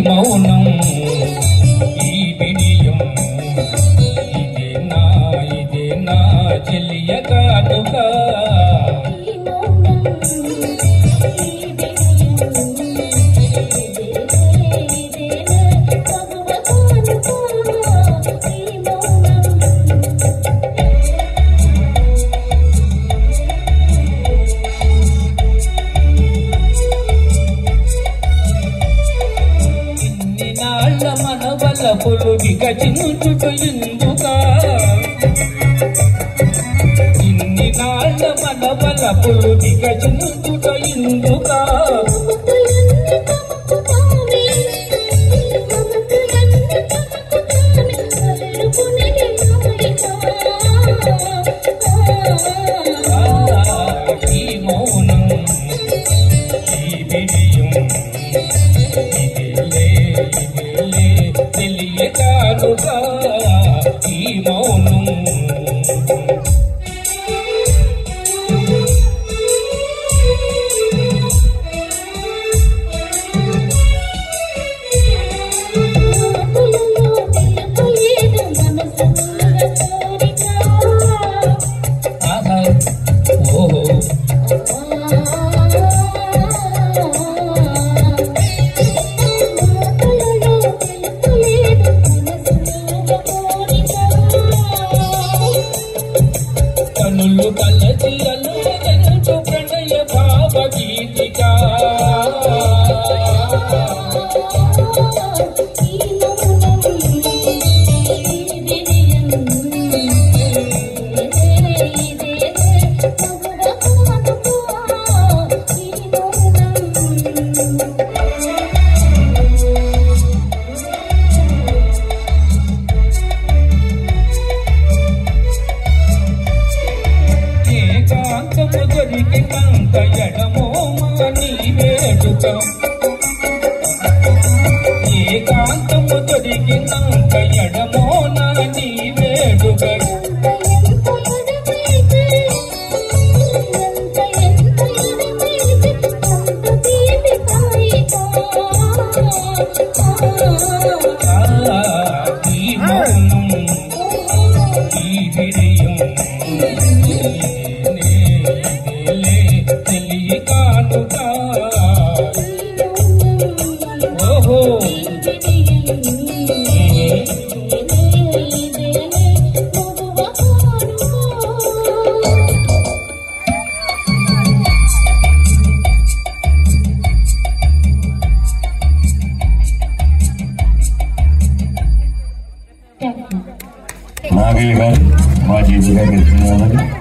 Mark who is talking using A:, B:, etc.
A: మౌనం ఈ బిడియం ఇదే నా చెలియ కాదుగా మనవలపులు వికచించుట ఎందుకా ఇన్ని నాళ్ళ మనవలపులు వికచించుట ఎందుకా ఈ మౌనం ఈ బిడియం తెలియకానుగా ఈ మౌనం ఓహో కనులు కలచి అల్లురెంచు ప్రణయ భావగీతికా ఏకాంతము దొరికినంత ఎడమో నీ వేడుక ఏకాంతము దొరికినంత ఎడమో నీ వేడుక ఈ మౌనం ఈ విడియం తెలియకానుగా ఓహో
B: మా జీవిగా గెలిచిన